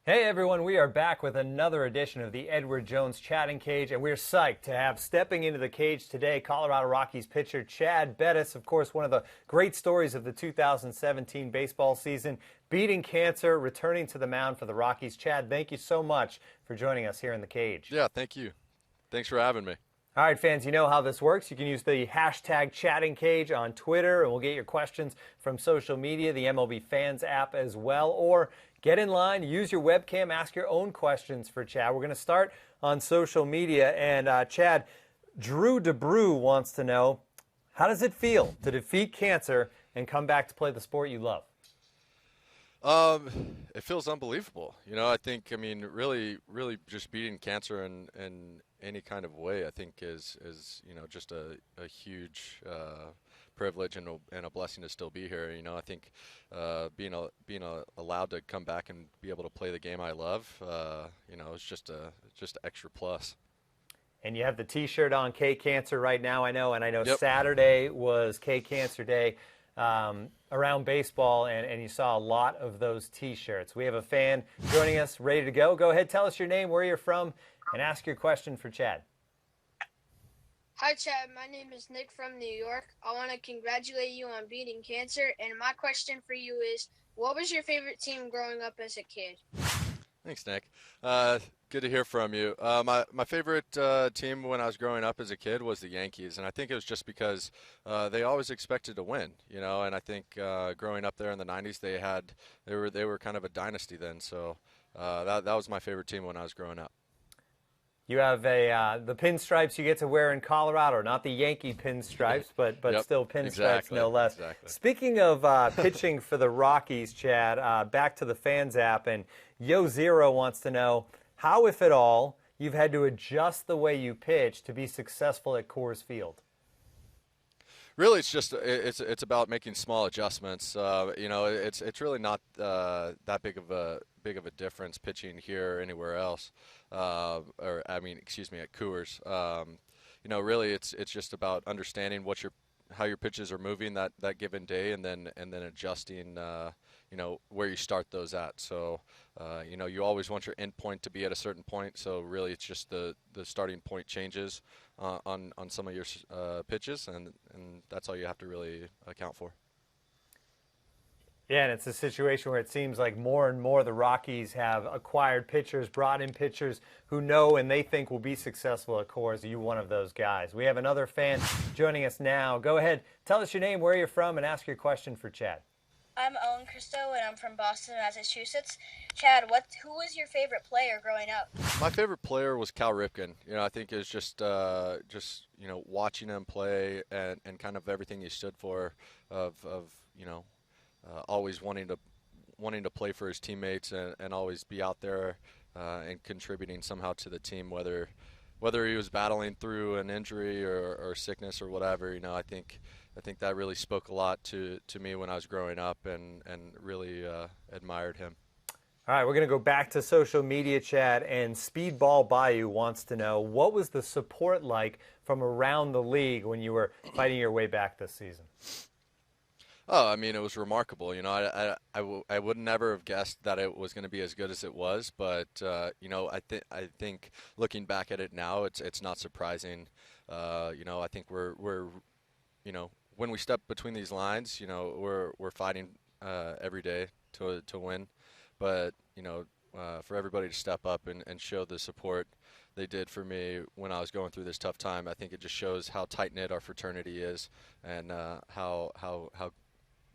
Hey everyone, we are back with another edition of the Edward Jones Chatting Cage, and we're psyched to have stepping into the cage today Colorado Rockies pitcher Chad Bettis. Of course, one of the great stories of the 2017 baseball season, beating cancer, returning to the mound for the Rockies. Chad, thank you so much for joining us here in the cage. Yeah, thank you. Thanks for having me. All right, fans, you know how this works. You can use the hashtag Chatting Cage on Twitter, and we'll get your questions from social media, the MLB Fans app as well, or get in line, use your webcam, ask your own questions for Chad. We're going to start on social media, and Chad, Drew DeBrew wants to know, how does it feel to defeat cancer and come back to play the sport you love? It feels unbelievable. I mean, really just beating cancer in any kind of way, I think is just a huge privilege and a blessing to still be here. I think being allowed to come back and be able to play the game I love, it's just an extra plus. And you have the T-shirt on, K Cancer right now, I know, and I know Yep. Saturday was K Cancer Day around baseball, and you saw a lot of those T-shirts. We have a fan joining us, ready to go. Go ahead, tell us your name, where you're from, and ask your question for Chad. Hi, Chad. My name is Nick from New York. I want to congratulate you on beating cancer, and my question for you is, what was your favorite team growing up as a kid? Thanks, Nick. Good to hear from you. My favorite team when I was growing up as a kid was the Yankees, and I think it was just because they always expected to win, and I think growing up there in the 90s, they were kind of a dynasty then. So that was my favorite team when I was growing up. You have the pinstripes you get to wear in Colorado, not the Yankee pinstripes, but Yep, still pinstripes exactly, no less. exactly. Speaking of pitching for the Rockies, Chad, back to the Fans app, and Yo Zero wants to know, how, if at all, you've had to adjust the way you pitch to be successful at Coors Field? Really, it's about making small adjustments. It's really not that big of a difference pitching here or anywhere else. At Coors. Really, it's just about understanding how your pitches are moving that given day, and then adjusting. Where you start those at. So, you always want your end point to be at a certain point. So really, it's just the starting point changes on some of your pitches, and that's all you have to really account for. Yeah, and it's a situation where it seems like more and more the Rockies have acquired pitchers, brought in pitchers who know and they think will be successful at Coors. Are you one of those guys? We have another fan joining us now. Go ahead, tell us your name, where you're from, and ask your question for Chad. I'm Owen Christo, and I'm from Boston, Massachusetts. Chad, who was your favorite player growing up? My favorite player was Cal Ripken. I think it was just watching him play and kind of everything he stood for, of always wanting to play for his teammates and always be out there and contributing somehow to the team, whether he was battling through an injury or sickness or whatever. I think that really spoke a lot to me when I was growing up, and really admired him. All right, we're going to go back to social media, Chad, and Speedball Bayou wants to know, what was the support like from around the league when you were fighting your way back this season? Oh, I mean, it was remarkable. I would never have guessed that it was going to be as good as it was, but I think looking back at it now, it's not surprising. I think we're when we step between these lines, we're fighting every day to win, but for everybody to step up and show the support they did for me when I was going through this tough time, I think it just shows how tight-knit our fraternity is, and how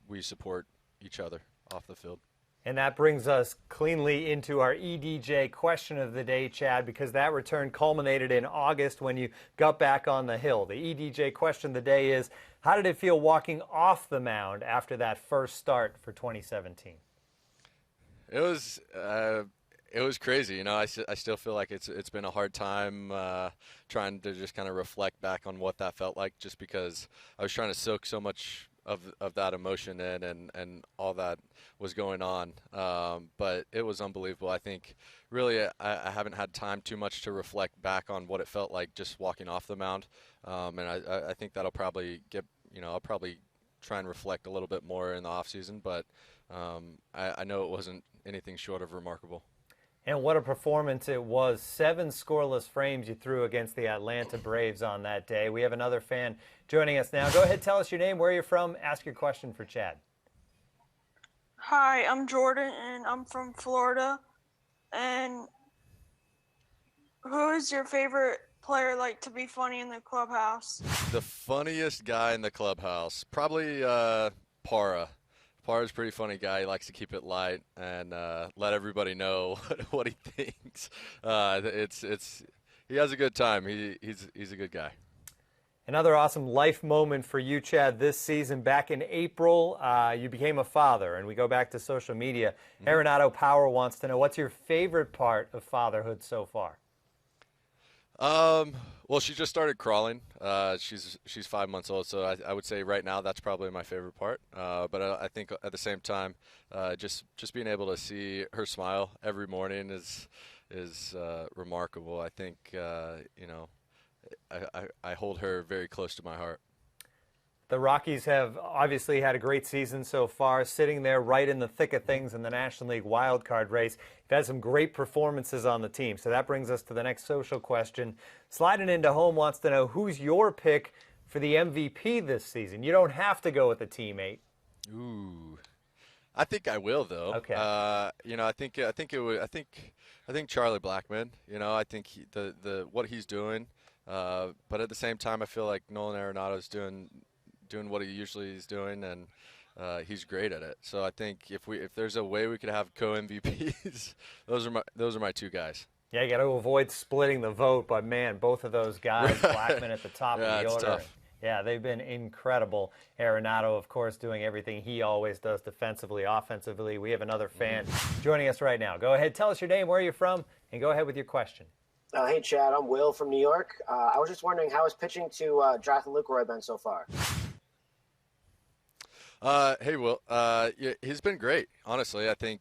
we support each other off the field. And that brings us cleanly into our EDJ question of the day, Chad, because that return culminated in August when you got back on the hill. The EDJ question of the day is, how did it feel walking off the mound after that first start for 2017? It was crazy. I still feel like it's been a hard time trying to just kind of reflect back on what that felt like, just because I was trying to soak so much of that emotion in, and all that was going on. But it was unbelievable. I think really I haven't had time too much to reflect back on what it felt like just walking off the mound. And I think that'll probably I'll probably try and reflect a little bit more in the off season, but I know it wasn't anything short of remarkable. And what a performance it was. 7 scoreless frames you threw against the Atlanta Braves on that day. We have another fan joining us now. Go ahead, tell us your name, where you're from, ask your question for Chad. Hi, I'm Jordan, and I'm from Florida. And who is your favorite player to be funny in the clubhouse? The funniest guy in the clubhouse, probably Para. Para's a pretty funny guy. He likes to keep it light and let everybody know what he thinks. He has a good time. He's a good guy. Another awesome life moment for you, Chad, this season. Back in April, you became a father, and we go back to social media. Arenado Power wants to know, what's your favorite part of fatherhood so far? Well, she just started crawling. She's 5 months old, so I would say right now that's probably my favorite part. But I think at the same time, just being able to see her smile every morning is remarkable. I think I hold her very close to my heart. The Rockies have obviously had a great season so far, sitting there right in the thick of things in the National League wildcard race. You've had some great performances on the team, so that brings us to the next social question. Sliding into home wants to know, who's your pick for the MVP this season? You don't have to go with a teammate. Ooh, I think I will though. Okay. I think Charlie Blackmon. I think the what he's doing, but at the same time, I feel like Nolan Arenado's doing what he usually is doing, and he's great at it. So I think if there's a way we could have co-MVPs, those are my two guys. Yeah, you got to avoid splitting the vote, but man, both of those guys, Blackmon at the top of the order. Tough. Yeah, they've been incredible. Arenado, of course, doing everything he always does defensively, offensively. We have another fan joining us right now. Go ahead, tell us your name, where you're from, and go ahead with your question. Hey, Chad, I'm Will from New York. I was just wondering, how is pitching to Jonathan Lucroy been so far? Hey, Will. He's been great, honestly. I think,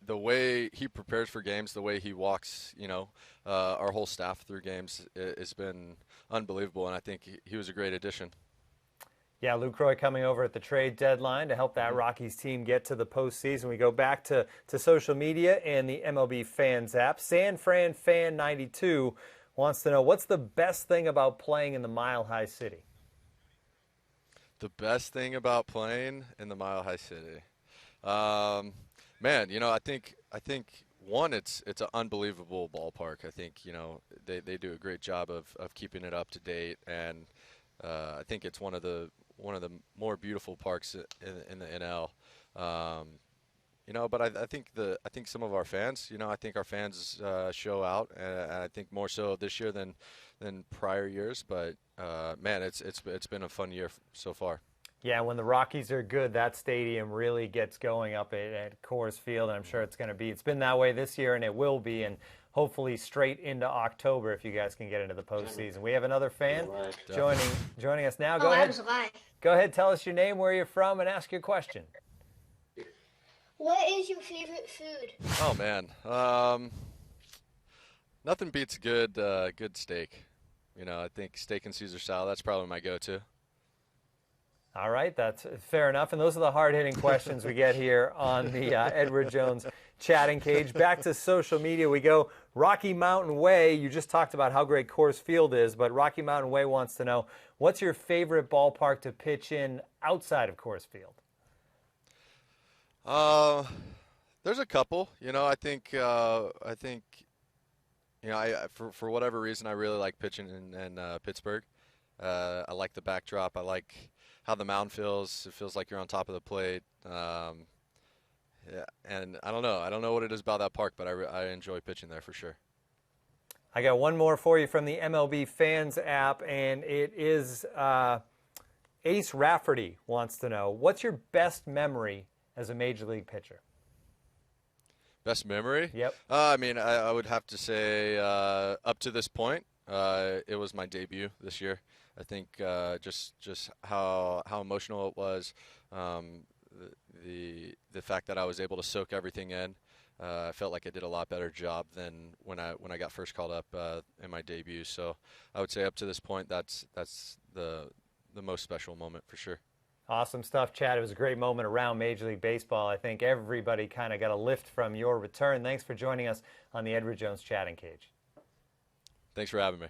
the way he prepares for games, the way he walks, our whole staff through games has been unbelievable, and I think he was a great addition. Yeah, Lucroy coming over at the trade deadline to help that Rockies team get to the postseason. We go back to social media and the MLB Fans app. San Fran Fan 92 wants to know, what's the best thing about playing in the Mile High City? The best thing about playing in the Mile High City, man, I think one, it's an unbelievable ballpark. I think they do a great job of keeping it up to date, and I think it's one of the more beautiful parks in the NL. But I think some of our fans, I think our fans show out, and I think more so this year than prior years. But man, it's been a fun year so far. Yeah, when the Rockies are good, that stadium really gets going up at Coors Field, and I'm sure it's going to be. It's been that way this year, and it will be, and hopefully straight into October if you guys can get into the postseason. We have another fan joining us now. Go ahead. Go ahead, tell us your name, where you're from, and ask your question. What is your favorite food? Oh man, nothing beats good steak. I think steak and Caesar salad. That's probably my go-to. All right, that's fair enough. And those are the hard-hitting questions we get here on the Edward Jones chatting cage. Back to social media we go. Rocky Mountain Way, you just talked about how great Coors Field is, but Rocky Mountain Way wants to know, what's your favorite ballpark to pitch in outside of Coors Field? There's a couple. I think for whatever reason, I really like pitching in Pittsburgh. I like the backdrop. I like how the mound feels. It feels like you're on top of the plate. Yeah, and I don't know what it is about that park, but I enjoy pitching there for sure. I got one more for you from the MLB Fans app, and it is Ace Rafferty wants to know, what's your best memory as a major league pitcher? Best memory? Yep. I would have to say up to this point, it was my debut this year. I think just how emotional it was, the fact that I was able to soak everything in. I felt like I did a lot better job than when I got first called up in my debut. So I would say up to this point, that's the most special moment for sure. Awesome stuff, Chad. It was a great moment around Major League Baseball. I think everybody kind of got a lift from your return. Thanks for joining us on the Edward Jones Chatting Cage. Thanks for having me.